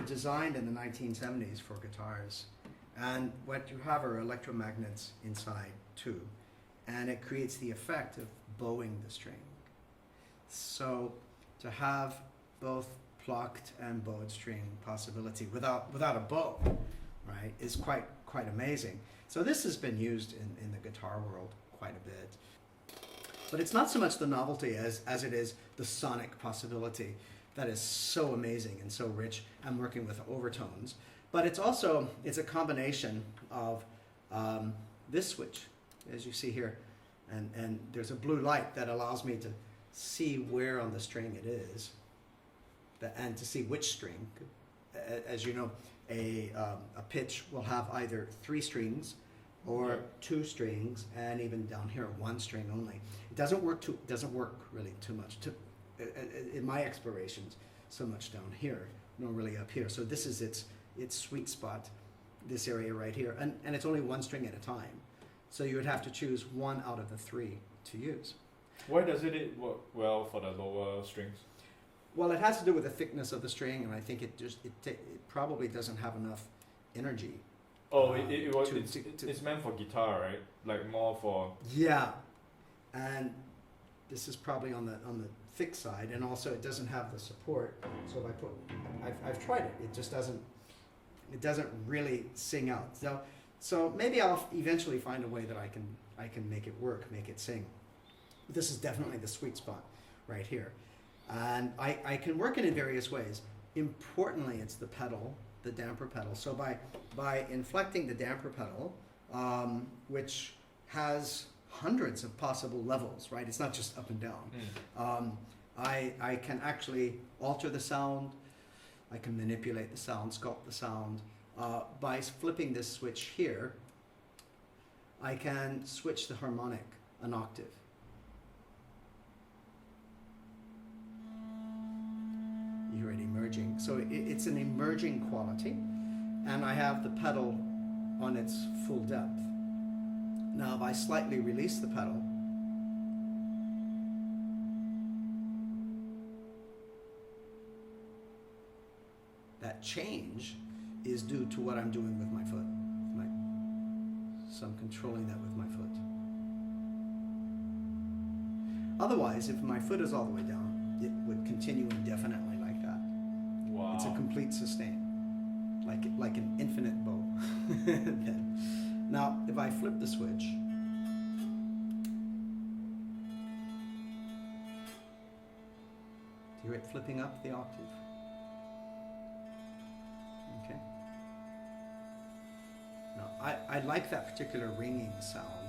were designed in the 1970s for guitars. And what you have are electromagnets inside too. And it creates the effect of bowing the string. So to have both plucked and bowed string possibility without a bow, right, is quite amazing. So this has been used in the guitar world quite a bit. But it's not so much the novelty as it is the sonic possibility that is so amazing and so rich. I'm working with overtones. But it's a combination of this switch, as you see here. And there's a blue light that allows me to see where on the string it is, and to see which string. As you know, a pitch will have either 3 strings or 2 strings, and even down here 1 string only. It doesn't work really too much in my explorations so much down here, nor really up here. So this is its sweet spot, this area right here, and it's only 1 string at a time. So you would have to choose 1 out of the 3 to use. Why does it work well for the lower strings? Well, it has to do with the thickness of the string, and I think it probably doesn't have enough energy. Oh, it's meant for guitar, right? Like more for... Yeah, and this is probably on the thick side, and also it doesn't have the support. So if I've tried it, it just doesn't really sing out. So maybe I'll eventually find a way that I can make it work, make it sing. But this is definitely the sweet spot right here. And I can work it in various ways. Importantly, it's the pedal, the damper pedal. So by inflecting the damper pedal, which has hundreds of possible levels, right? It's not just up and down. I can actually alter the sound. I can manipulate the sound, sculpt the sound. By flipping this switch here, I can switch the harmonic an octave. You hear it emerging. So it's an emerging quality, and I have the pedal on its full depth. Now, if I slightly release the pedal, that change is due to what I'm doing with my foot. So I'm controlling that with my foot. Otherwise, if my foot is all the way down, it would continue indefinitely like that. Wow. It's a complete sustain, like an infinite bow. Now, if I flip the switch, do you hear it flipping up the octave? Okay. Now, I like that particular ringing sound,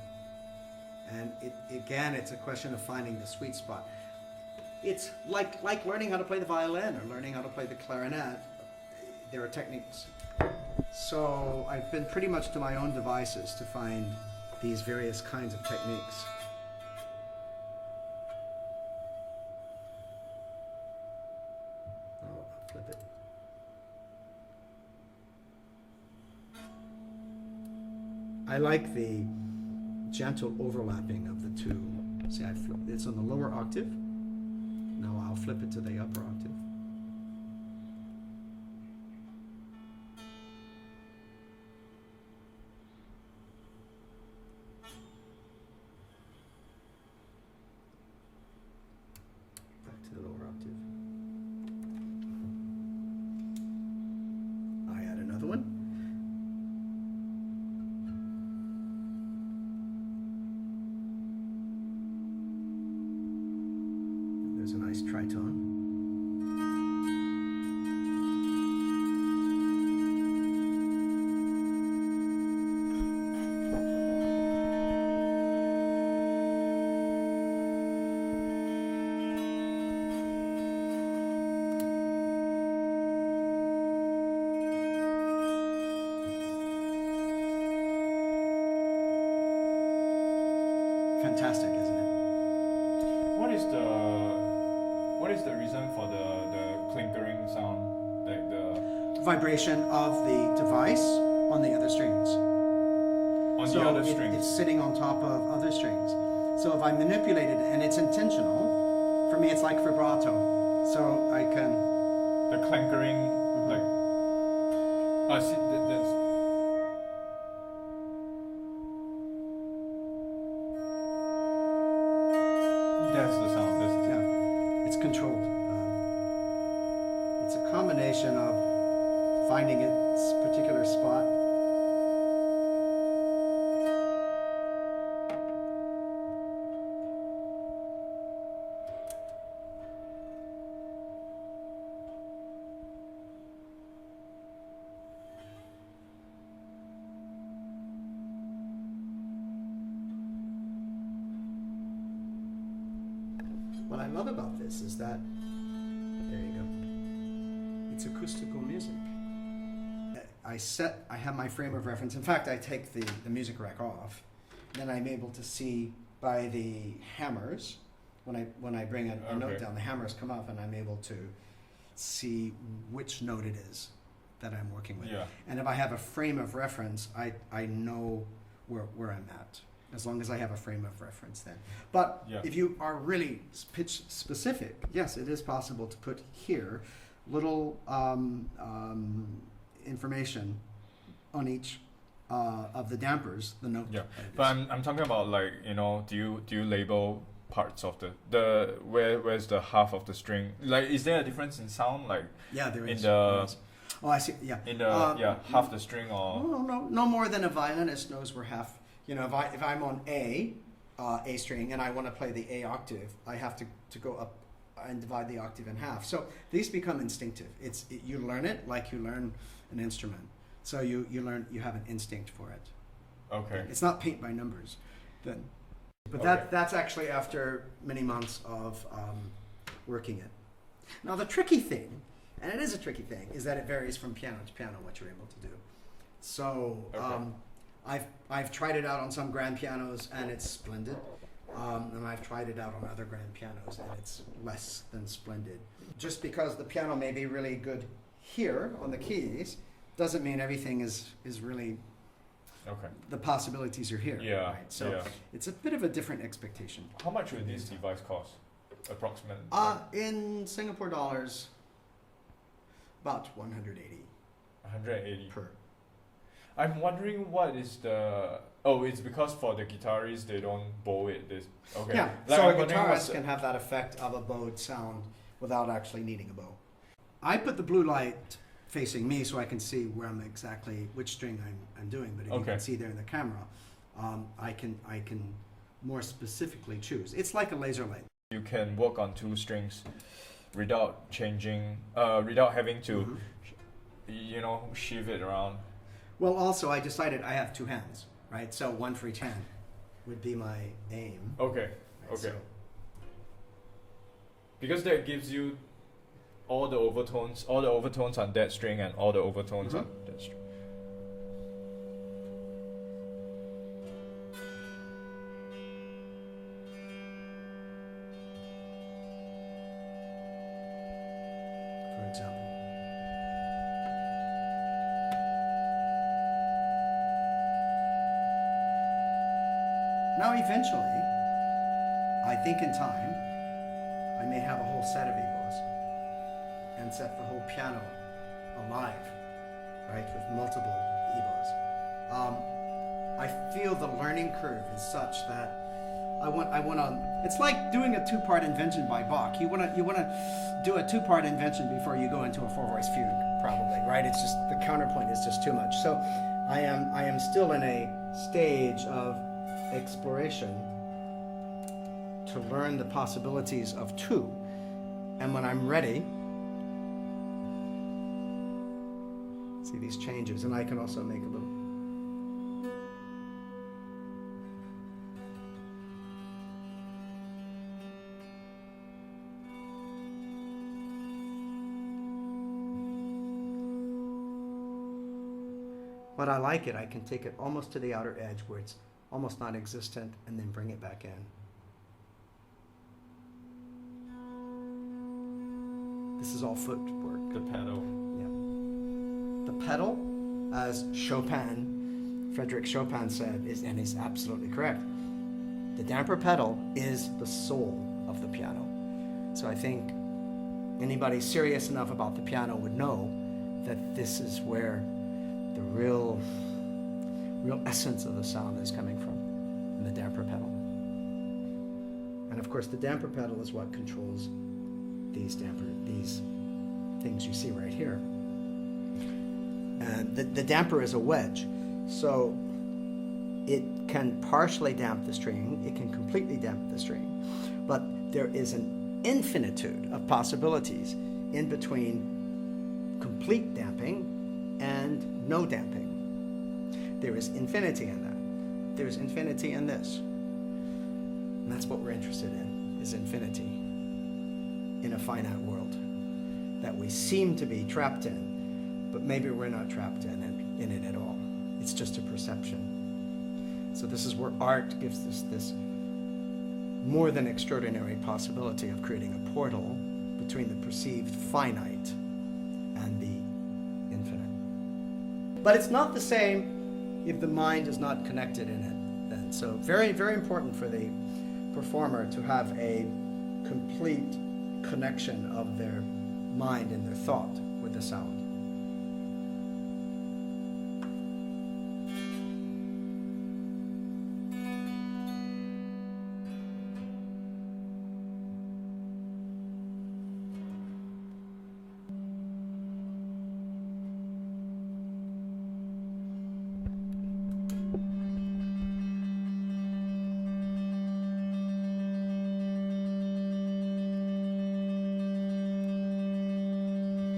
and it's a question of finding the sweet spot. It's like learning how to play the violin or learning how to play the clarinet. There are techniques. So I've been pretty much to my own devices to find these various kinds of techniques. Oh, I'll flip it. I like the gentle overlapping of the two. See, it's on the lower octave. Now I'll flip it to the upper octave. Back to the lower octave. I add another one. There's a nice tritone. Fantastic, isn't it? What is the reason for the clankering sound? Like the Vibration of the device on the other strings. the other strings. It's sitting on top of other strings. So if I manipulate it, and it's intentional, for me it's like vibrato. So I can... The clankering, like See, that's the sound. That's the sound. Yeah, it's controlled. It's a combination of finding its particular spot. What I love about this is that, there you go, it's acoustical music. I have my frame of reference. In fact, I take the music rack off, then I'm able to see by the hammers, when I bring a note down, the hammers come up and I'm able to see which note it is that I'm working with. Yeah. And if I have a frame of reference, I know where I'm at, as long as I have a frame of reference then. But Yeah. if you are really pitch specific, yes, it is possible to put here little information on each of the dampers, the note. Yeah, but I'm talking about, like, you know, do you label parts of the where's the half of the string? Like, is there a difference in sound? Like, Yeah, there is. in the Oh, I see. Yeah. in the half the string, or No more than a violinist knows where half. You know, if I'm on A string and I want to play the A octave, I have to go up and divide the octave in half. So these become instinctive. You learn it like you learn an instrument. So you have an instinct for it. okay. It's not paint by numbers, then. But Okay. that's actually after many months of working it. Now the tricky thing, and it is a tricky thing, is that it varies from piano to piano what you're able to do. So Okay. I've tried it out on some grand pianos and it's splendid, and I've tried it out on other grand pianos and it's less than splendid. Just because the piano may be really good here on the keys doesn't mean everything is really, Okay. the possibilities are here. Yeah. Right? So yeah. it's a bit of a different expectation. How much would this device cost, approximately? In Singapore dollars, about 180 180. per. I'm wondering what is the. Oh, it's because for the guitarists they don't bow it. This okay. Yeah, Like, so I'm a wondering what's guitarist can have that effect of a bowed sound without actually needing a bow. I put the blue light facing me so I can see where I'm exactly, which string I'm doing, but if you Okay. can see there in the camera, I can more specifically choose. It's like a laser light. You can work on two strings without changing, without having to, Mhm. you know, shift it around. Well, also I decided I have two hands, right? So one for each hand would be my aim. Okay. right? Okay. So- Because that gives you all the overtones on that string and all the overtones on that string. for example. Now, eventually, I think in time, I may have a whole set of Ebows and set the whole piano alive, right, with multiple Ebows. I feel the learning curve is such that I want to. It's like doing a two-part invention by Bach. You want to do a two-part invention before you go into a four-voice fugue, probably, right? It's just the counterpoint is just too much. So, I am still in a stage of exploration to learn the possibilities of two, and when I'm ready, see these changes, and I can also make a little. But I like it. I can take it almost to the outer edge where it's almost non-existent and then bring it back in. This is all footwork. The pedal. Yeah. The pedal, as Frederick Chopin said, and is absolutely correct. The damper pedal is the soul of the piano. So I think anybody serious enough about the piano would know that this is where the real essence of the sound is coming from in the damper pedal. And of course, the damper pedal is what controls these things you see right here. And the damper is a wedge, so it can partially damp the string, it can completely damp the string, but there is an infinitude of possibilities in between complete damping and no damping. There is infinity in that. There's infinity in this. And that's what we're interested in, is infinity in a finite world that we seem to be trapped in, but maybe we're not trapped in it at all. It's just a perception. So this is where art gives us this more than extraordinary possibility of creating a portal between the perceived finite and the infinite. But it's not the same if the mind is not connected in it then. So very, very important for the performer to have a complete connection of their mind and their thought with the sound.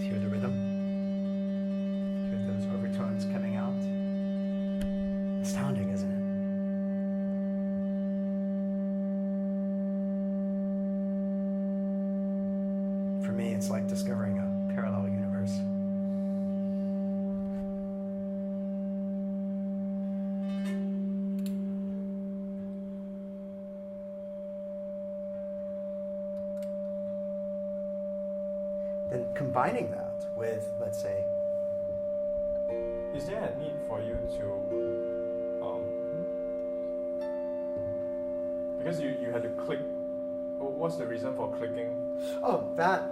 Hear the rhythm? Hear those overtones coming out? Astounding, isn't it? For me, it's like discovering a parallel universe. Then combining that with, let's say, Is there a need for you to, because you had to click, what's the reason for clicking? oh, that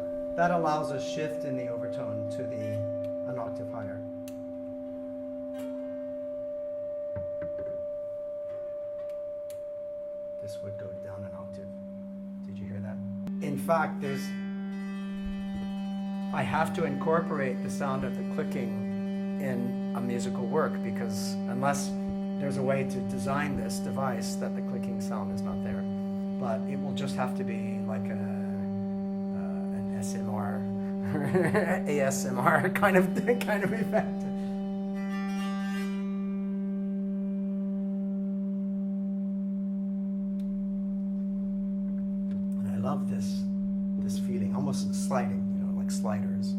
allows a shift in the overtone to an octave higher. This would go down an octave. Did you hear that? In fact, I have to incorporate the sound of the clicking in a musical work, because unless there's a way to design this device that the clicking sound is not there, but it will just have to be like an SMR, ASMR kind of effect. And I love this feeling, almost sliding, like sliders.